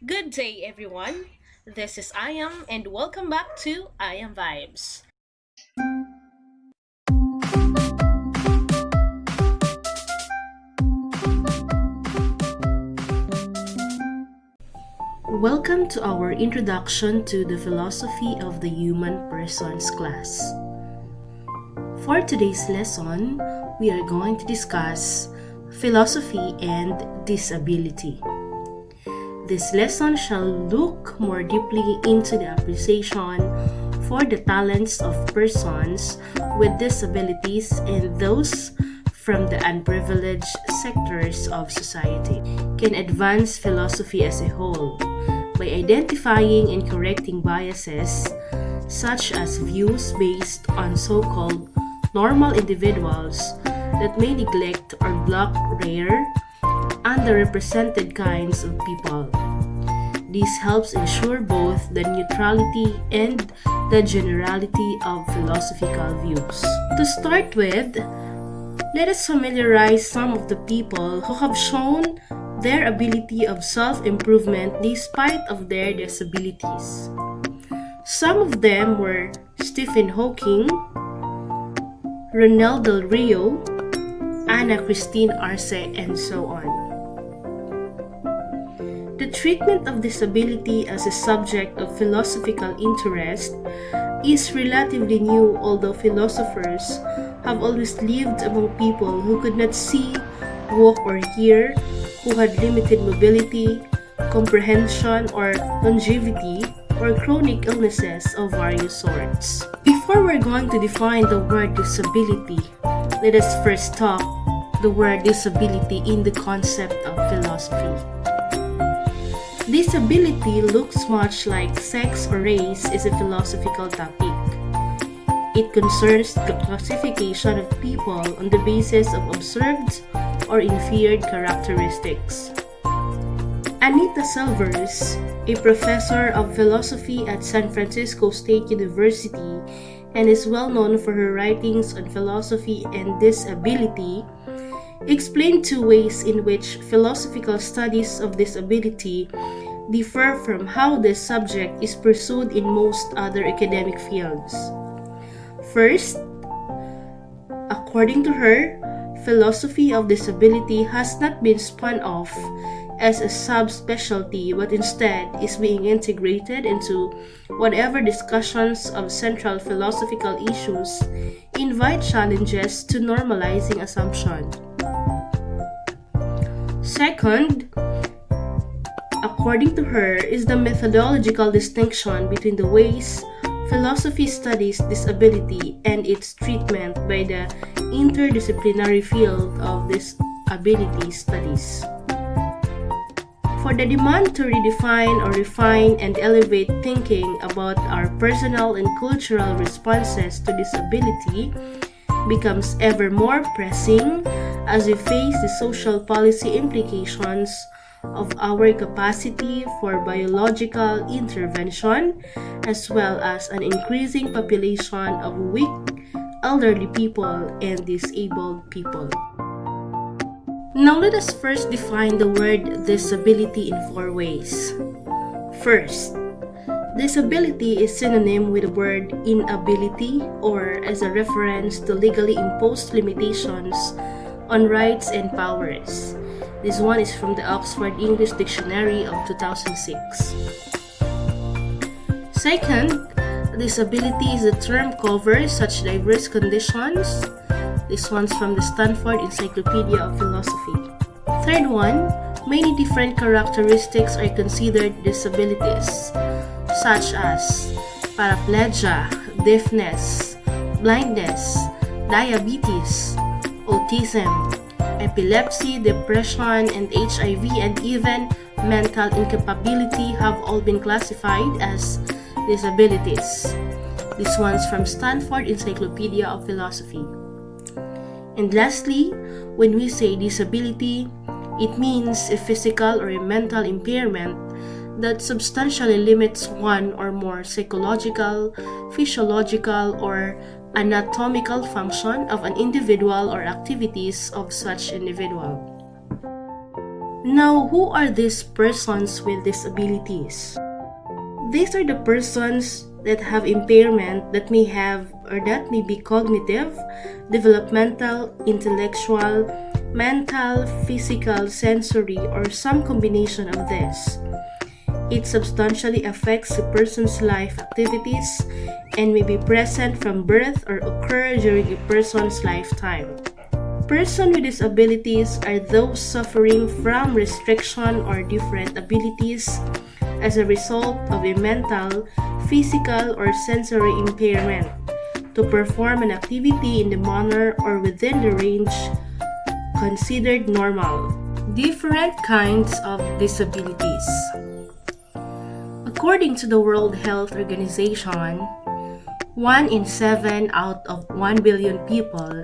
Good day, everyone. This is Ayam, and welcome back to Ayam Vibes. Welcome to our introduction to the philosophy of the human persons class. For today's lesson, we are going to discuss philosophy and disability. This lesson shall look more deeply into the appreciation for the talents of persons with disabilities and those from the unprivileged sectors of society. Can advance philosophy as a whole by identifying and correcting biases such as views based on so-called normal individuals that may neglect or block rare, underrepresented kinds of people. This helps ensure both the neutrality and the generality of philosophical views. To start with, let us familiarize some of the people who have shown their ability of self-improvement despite of their disabilities. Some of them were Stephen Hawking, Ronald Del Rio, Anna Christine Arce, and so on. The treatment of disability as a subject of philosophical interest is relatively new, although philosophers have always lived among people who could not see, walk, or hear, who had limited mobility, comprehension, or longevity, or chronic illnesses of various sorts. Before we're going to define the word disability, let us first talk the word disability in the concept of philosophy. Disability looks much like sex or race is a philosophical topic. It concerns the classification of people on the basis of observed or inferred characteristics. Anita Silvers, a professor of philosophy at San Francisco State University and is well known for her writings on philosophy and disability, explained two ways in which philosophical studies of disability differ from how this subject is pursued in most other academic fields. First, according to her, philosophy of disability has not been spun off as a subspecialty but instead is being integrated into whatever discussions of central philosophical issues invite challenges to normalizing assumption. Second, according to her, is the methodological distinction between the ways philosophy studies disability and its treatment by the interdisciplinary field of disability studies. For the demand to redefine or refine and elevate thinking about our personal and cultural responses to disability becomes ever more pressing as we face the social policy implications of our capacity for biological intervention, as well as an increasing population of weak, elderly people and disabled people. Now let us first define the word disability in four ways. First, disability is synonym with the word inability or as a reference to legally imposed limitations on rights and powers. This one is from the Oxford English Dictionary of 2006. Second, disability is a term covers such diverse conditions. This one's from the Stanford Encyclopedia of Philosophy. Third one, many different characteristics are considered disabilities, such as paraplegia, deafness, blindness, diabetes, autism, epilepsy, depression, and HIV, and even mental incapability have all been classified as disabilities. This one's from Stanford Encyclopedia of Philosophy. And lastly, when we say disability, it means a physical or a mental impairment that substantially limits one or more psychological, physiological, or anatomical function of an individual or activities of such individual. Now, who are these persons with disabilities? These are the persons that have impairment that may have or that may be cognitive, developmental, intellectual, mental, physical, sensory, or some combination of this. It substantially affects a person's life activities and may be present from birth or occur during a person's lifetime. Persons with disabilities are those suffering from restriction or different abilities as a result of a mental, physical, or sensory impairment to perform an activity in the manner or within the range considered normal. Different kinds of disabilities. According to the World Health Organization, 1 in 7 out of 1 billion people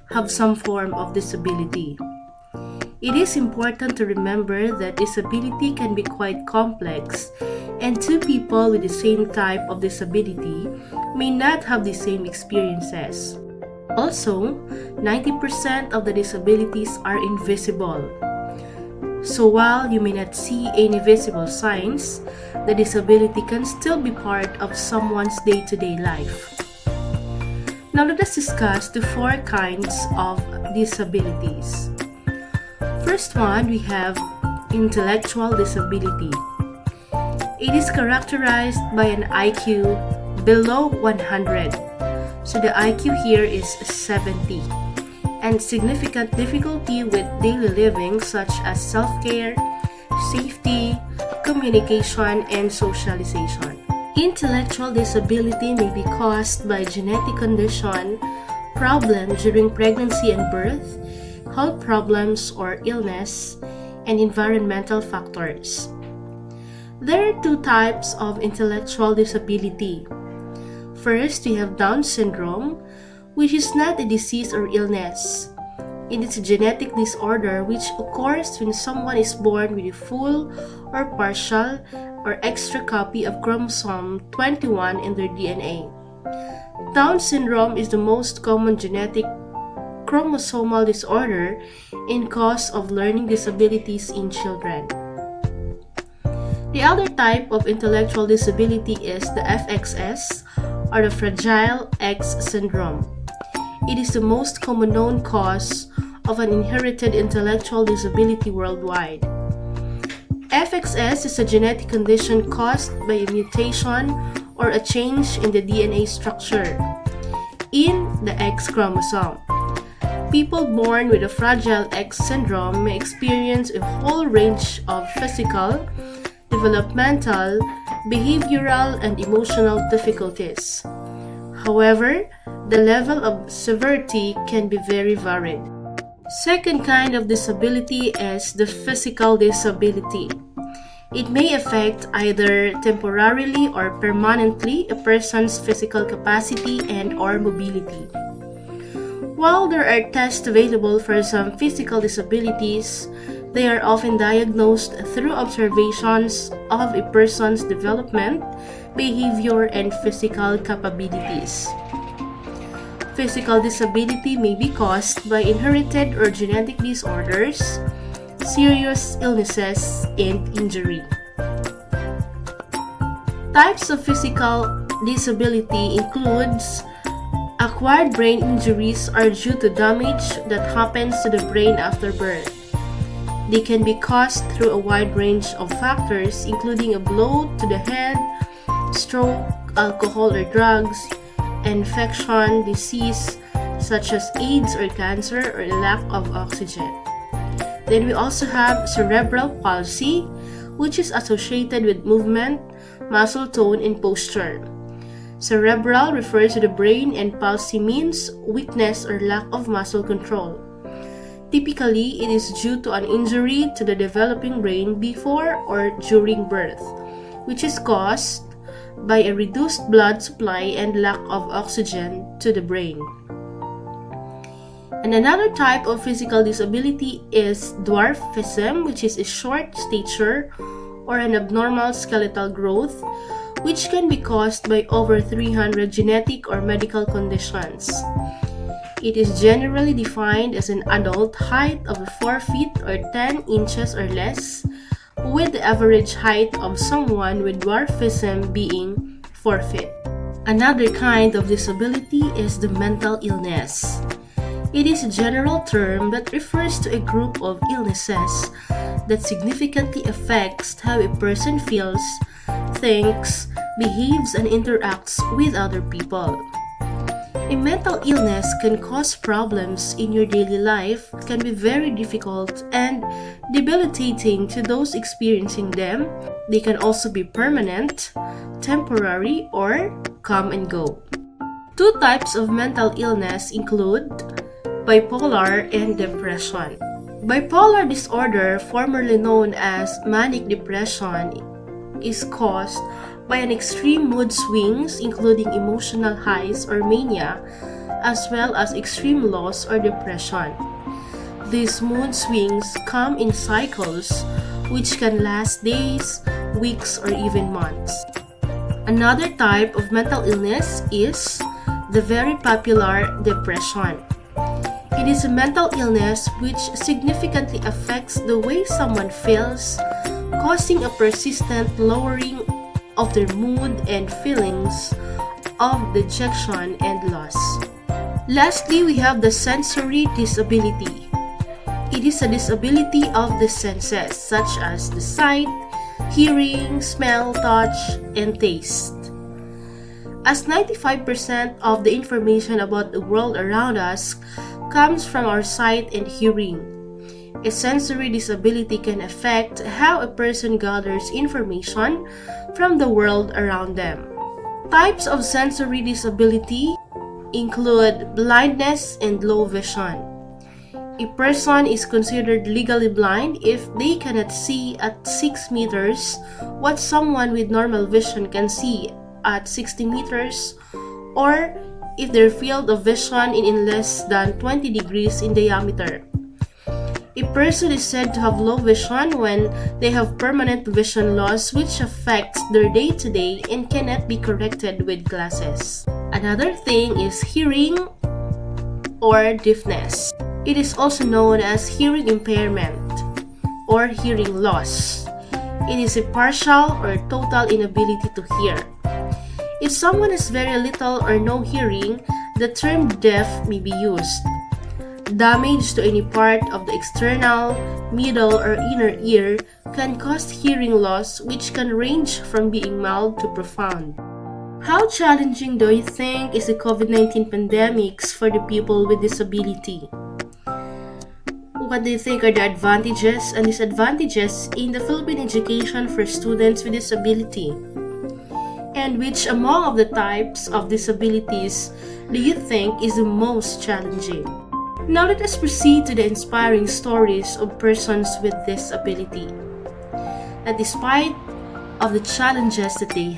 have some form of disability. It is important to remember that disability can be quite complex, and two people with the same type of disability may not have the same experiences. Also, 90% of the disabilities are invisible. So while you may not see any visible signs, the disability can still be part of someone's day-to-day life. Now let us discuss the 4 kinds of disabilities. First one, we have intellectual disability. It is characterized by an IQ below 100. So the IQ here is 70. And significant difficulty with daily living such as self-care, safety, communication, and socialization. Intellectual disability may be caused by genetic condition, problems during pregnancy and birth, health problems or illness, and environmental factors. There are 2 types of intellectual disability. First, we have Down syndrome, which is not a disease or illness. It is a genetic disorder which occurs when someone is born with a full or partial or extra copy of chromosome 21 in their DNA. Down syndrome is the most common genetic chromosomal disorder and cause of learning disabilities in children. The other type of intellectual disability is the FXS, or the Fragile X syndrome. It is the most common known cause of an inherited intellectual disability worldwide. FXS is a genetic condition caused by a mutation or a change in the DNA structure in the X chromosome. People born with a Fragile X syndrome may experience a whole range of physical, developmental, behavioral, and emotional difficulties. However, the level of severity can be very varied. Second kind of disability is the physical disability. It may affect either temporarily or permanently a person's physical capacity and/or mobility. While there are tests available for some physical disabilities, they are often diagnosed through observations of a person's development, behavior, and physical capabilities. Physical disability may be caused by inherited or genetic disorders, serious illnesses, and injury. Types of physical disability includes acquired brain injuries are due to damage that happens to the brain after birth. They can be caused through a wide range of factors including a blow to the head, stroke, alcohol or drugs, infection, disease such as AIDS or cancer, or lack of oxygen. Then we also have cerebral palsy, which is associated with movement, muscle tone, and posture. Cerebral refers to the brain and palsy means weakness or lack of muscle control. Typically, it is due to an injury to the developing brain before or during birth, which is caused by a reduced blood supply and lack of oxygen to the brain. And another type of physical disability is dwarfism, which is a short stature or an abnormal skeletal growth, which can be caused by over 300 genetic or medical conditions. It is generally defined as an adult height of 4 feet or 10 inches or less, with the average height of someone with dwarfism being 4 feet. Another kind of disability is the mental illness. It is a general term that refers to a group of illnesses that significantly affects how a person feels, thinks, behaves, and interacts with other people. A mental illness can cause problems in your daily life, can be very difficult and debilitating to those experiencing them. They can also be permanent, temporary, or come and go. Two types of mental illness include bipolar and depression. Bipolar disorder, formerly known as manic depression, is caused by an extreme mood swings including emotional highs or mania, as well as extreme loss or depression. These mood swings come in cycles which can last days, weeks, or even months. Another type of mental illness is the very popular depression. It is a mental illness which significantly affects the way someone feels, causing a persistent lowering of their mood and feelings of dejection and loss. Lastly, we have the sensory disability. It is a disability of the senses such as the sight, hearing, smell, touch, and taste. As 95% of the information about the world around us comes from our sight and hearing, a sensory disability can affect how a person gathers information from the world around them. Types of sensory disability include blindness and low vision. A person is considered legally blind if they cannot see at 6 meters what someone with normal vision can see at 60 meters, or if their field of vision is in less than 20 degrees in diameter. A person is said to have low vision when they have permanent vision loss which affects their day-to-day and cannot be corrected with glasses. Another thing is hearing or deafness. It is also known as hearing impairment or hearing loss. It is a partial or total inability to hear. If someone has very little or no hearing, the term deaf may be used. Damage to any part of the external, middle, or inner ear can cause hearing loss, which can range from being mild to profound. How challenging do you think is the COVID-19 pandemic for the people with disability? What do you think are the advantages and disadvantages in the Philippine education for students with disability? And which among of the types of disabilities do you think is the most challenging? Now let us proceed to the inspiring stories of persons with disability. That despite of the challenges that they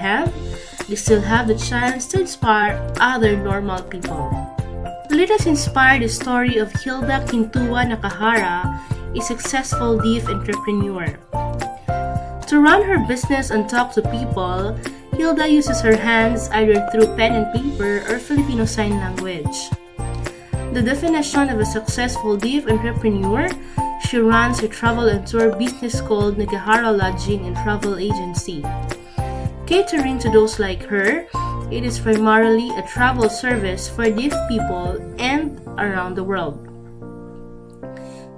still have the chance to inspire other normal people. Let us inspire the story of Gilda Quintua-Nakahara, a successful deaf entrepreneur. To run her business and talk to people, Gilda uses her hands either through pen and paper or Filipino Sign Language. The definition of a successful deaf entrepreneur, she runs a travel and tour business called Nakahara Lodging and Travel Agency. Catering to those like her, it is primarily a travel service for deaf people and around the world.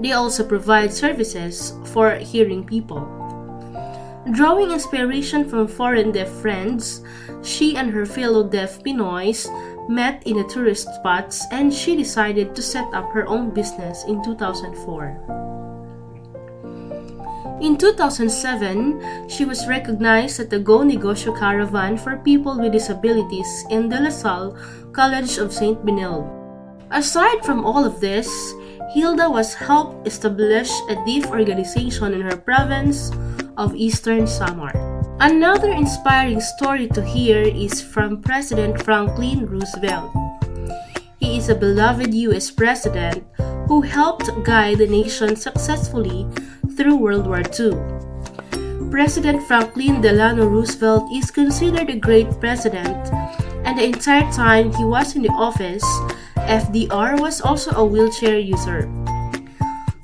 They also provide services for hearing people. Drawing inspiration from foreign deaf friends, she and her fellow deaf Pinoys met in the tourist spots and she decided to set up her own business in 2004. In 2007, she was recognized at the Go Negosyo Caravan for People with Disabilities in De La Salle College of St. Benilde. Aside from all of this, Gilda was helped establish a deaf organization in her province of Eastern Samar. Another inspiring story to hear is from President Franklin Roosevelt. He is a beloved U.S. president who helped guide the nation successfully through World War II. President Franklin Delano Roosevelt is considered a great president, and the entire time he was in the office, FDR was also a wheelchair user.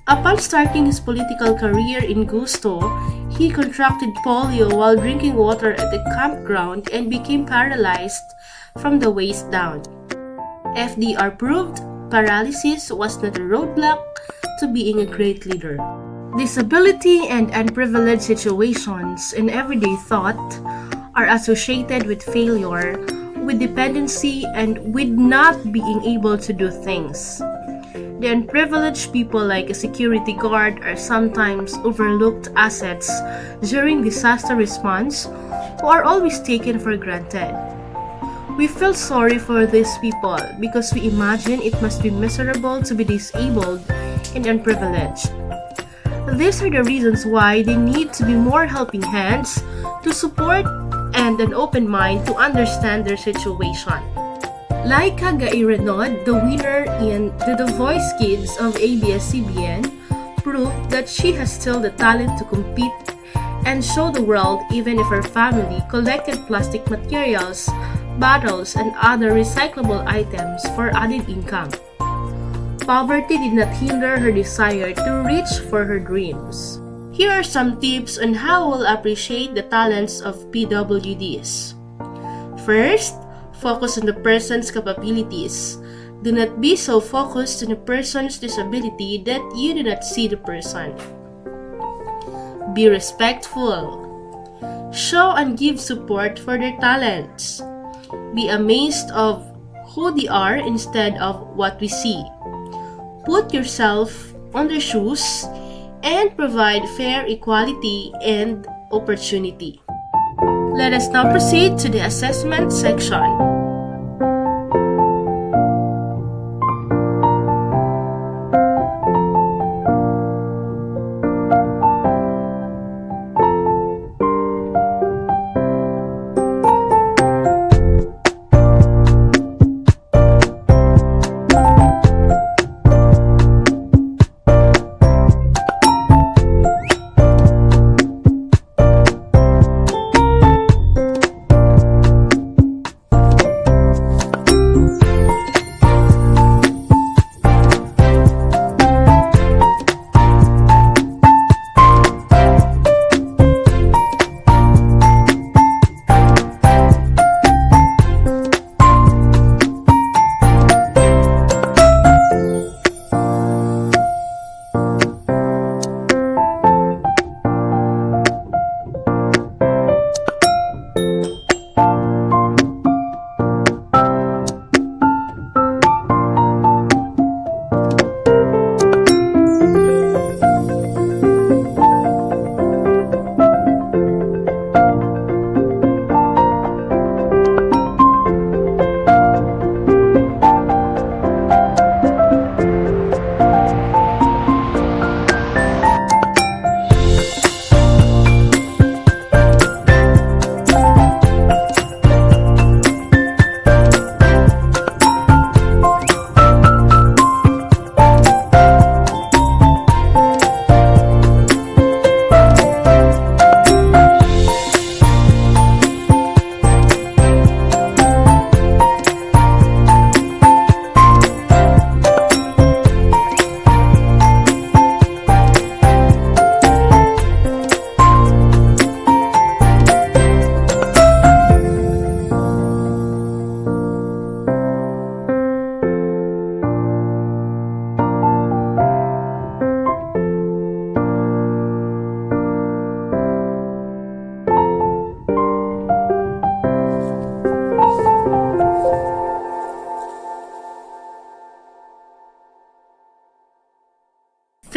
Upon starting his political career in Gusto, he contracted polio while drinking water at a campground and became paralyzed from the waist down. FDR proved paralysis was not a roadblock to being a great leader. Disability and unprivileged situations in everyday thought are associated with failure, with dependency, and with not being able to do things. The unprivileged people, like a security guard, are sometimes overlooked assets during disaster response who are always taken for granted. We feel sorry for these people because we imagine it must be miserable to be disabled and unprivileged. These are the reasons why they need to be more helping hands to support and an open mind to understand their situation. Laica Gairanod, the winner in The Voice Kids of ABS-CBN, proved that she has still the talent to compete and show the world even if her family collected plastic materials, bottles, and other recyclable items for added income. Poverty did not hinder her desire to reach for her dreams. Here are some tips on how we'll appreciate the talents of PWDs. First, focus on the person's capabilities. Do not be so focused on a person's disability that you do not see the person. Be respectful. Show and give support for their talents. Be amazed of who they are instead of what we see. Put yourself on their shoes and provide fair equality and opportunity. Let us now proceed to the assessment section.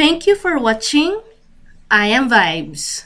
Thank you for watching. I am Vibes.